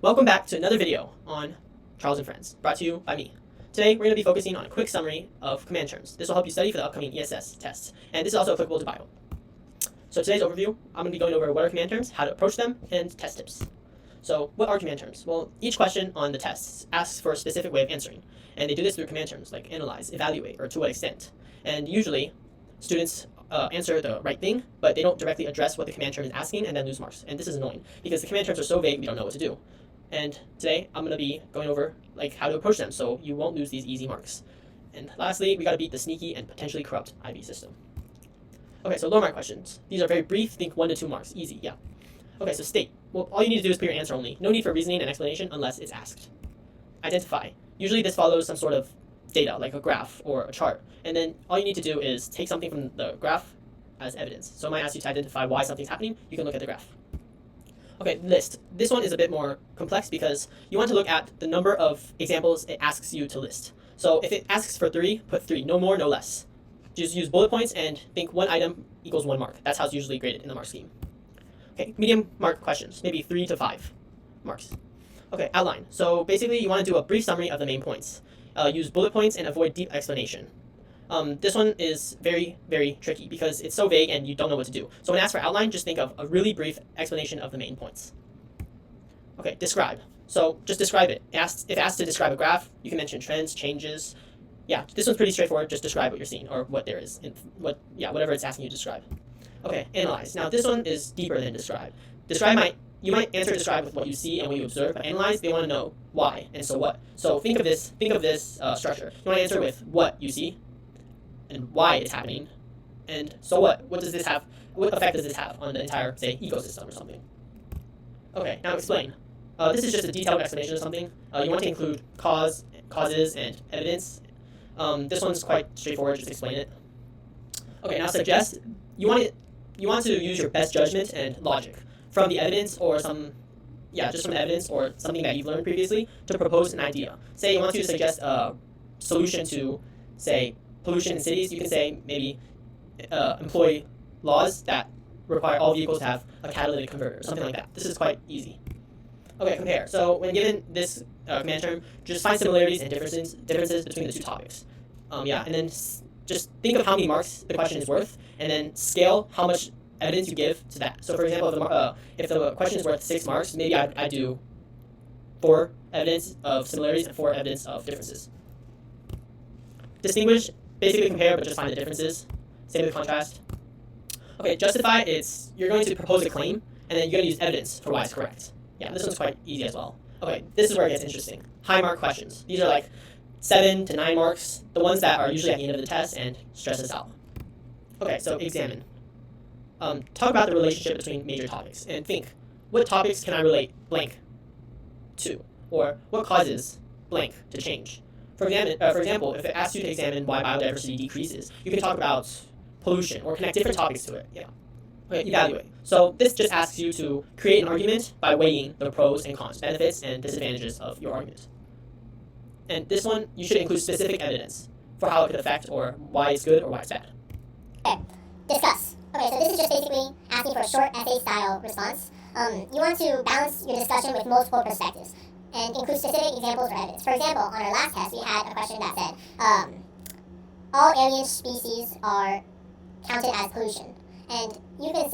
Welcome back to another video on Charles and Friends, brought to you by me. Today, we're going to be focusing on a quick summary of command terms. This will help you study for the upcoming ESS tests, and this is also applicable to bio. So today's overview, I'm going to be going over what are command terms, how to approach them, and test tips. So what are command terms? Well, each question on the tests asks for a specific way of answering, and they do this through command terms like analyze, evaluate, or to what extent. And usually, students answer the right thing, but they don't directly address what the command term is asking and then lose marks. And this is annoying because the command terms are so vague we don't know what to do. And today I'm going to be going over how to approach them so you won't lose these easy marks. And lastly, we got to beat the sneaky and potentially corrupt IB system. Okay, so lower mark questions. These are very brief, think 1 to 2 marks, easy, yeah. Okay, so state. Well, all you need to do is put your answer only. No need for reasoning and explanation unless it's asked. Identify. Usually this follows some sort of data, like a graph or a chart. And then all you need to do is take something from the graph as evidence. So it might ask you to identify why something's happening. You can look at the graph. Okay, list. This one is a bit more complex because you want to look at the number of examples it asks you to list. So if it asks for 3, put 3. No more, no less. Just use bullet points and think 1 item equals 1 mark. That's how it's usually graded in the mark scheme. Okay, medium mark questions, maybe 3 to 5 marks. Okay, outline. So basically you want to do a brief summary of the main points. Use bullet points and avoid deep explanation. This one is very, very tricky because it's so vague and you don't know what to do. So when asked for outline, just think of a really brief explanation of the main points. Okay, describe. So just describe it. If asked to describe a graph, you can mention trends, changes. Yeah, this one's pretty straightforward. Just describe what you're seeing or what there is. Whatever it's asking you to describe. Okay, analyze. Now this one is deeper than describe. You might answer describe with what you see and what you observe, but analyze, they want to know why and so what. So think of this structure. You want to answer with what you see and why it's happening, and so what. What does this have? What effect does this have on the entire, say, ecosystem or something? Okay, now explain. This is just a detailed explanation of something. You want to include causes, and evidence. This one's quite straightforward. Just explain it. Okay, now suggest. You want to use your best judgment and logic from the evidence or just from the evidence or something that you've learned previously to propose an idea. Say you want to suggest a solution to, say, pollution in cities. You can say maybe employ laws that require all vehicles to have a catalytic converter or something like that. This is quite easy. Okay, compare. So when given this command term, just find similarities and differences between the two topics. And then just think of how many marks the question is worth, and then scale how much evidence you give to that. So for example, if the question is worth 6 marks, maybe I'd do 4 evidence of similarities and 4 evidence of differences. Distinguish, basically compare, but just find the differences. Same with contrast. Okay, justify, you're going to propose a claim, and then you're going to use evidence for why it's correct. Yeah, this one's quite easy as well. Okay, this is where it gets interesting. High mark questions. These are like 7 to 9 marks, the ones that are usually at the end of the test, and stress this out. Okay, so examine. Talk about the relationship between major topics, and think, what topics can I relate blank to? Or what causes blank to change? For example, if it asks you to examine why biodiversity decreases, you can talk about pollution or connect different topics to it. Yeah. Okay, evaluate. So this just asks you to create an argument by weighing the pros and cons, benefits and disadvantages of your argument. And this one, you should include specific evidence for how it could affect or why it's good or why it's bad. Okay, discuss. Okay, so this is just basically asking for a short essay-style response. You want to balance your discussion with multiple perspectives and include specific examples or evidence. For example, on our last test, we had a question that said, all alien species are counted as pollution. And you can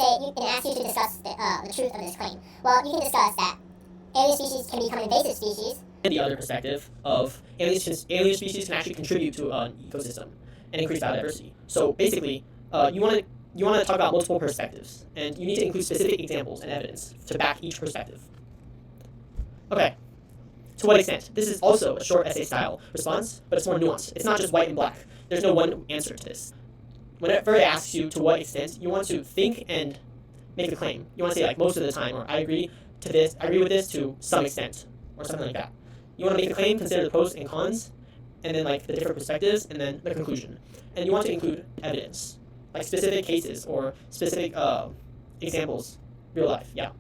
ask you to discuss the truth of this claim. Well, you can discuss that alien species can become invasive species. And the other perspective of alien species can actually contribute to an ecosystem and increase biodiversity. So basically, you want to talk about multiple perspectives, and you need to include specific examples and evidence to back each perspective. Okay. To what extent? This is also a short essay-style response, but it's more nuanced. It's not just white and black. There's no one answer to this. Whenever it asks you to what extent, you want to think and make a claim. You want to say like most of the time, or I agree with this to some extent, or something like that. You want to make a claim, consider the pros and cons, and then like the different perspectives, and then the conclusion. And you want to include evidence, like specific cases or specific examples, real life. Yeah.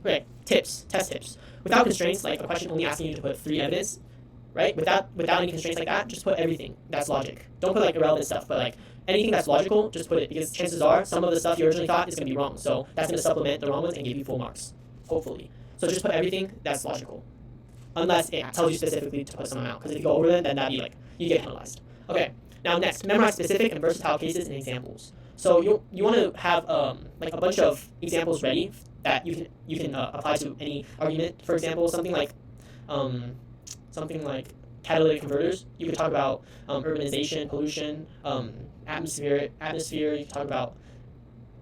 Okay. Tips, test tips. Without constraints, like a question only asking you to put 3 evidence, right? Without any constraints like that, just put everything that's logic. Don't put like irrelevant stuff, but like anything that's logical, just put it, because chances are some of the stuff you originally thought is going to be wrong. So that's going to supplement the wrong ones and give you full marks, hopefully. So just put everything that's logical, unless it tells you specifically to put some amount. Because if you go over them, then that'd be like you get penalized. Okay. Now next, memorize specific and versatile cases and examples. So you want to have like a bunch of examples ready that you can apply to any argument. For example, something like catalytic converters. You could talk about urbanization, pollution, atmosphere. You can talk about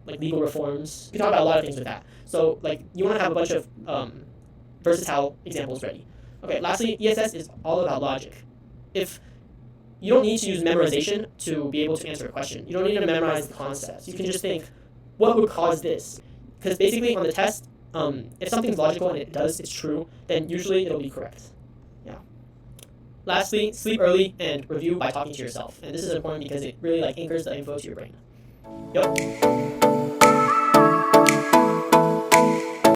like legal reforms. You can talk about a lot of things with that. So like you want to have a bunch of versatile examples ready. Okay. Lastly, ESS is all about logic. If you don't need to use memorization to be able to answer a question. You don't need to memorize the concepts. You can just think, what would cause this? Because basically on the test, if something's logical and it's true, then usually it'll be correct. Yeah. Lastly, sleep early and review by talking to yourself. And this is important because it really like anchors the info to your brain. Yep.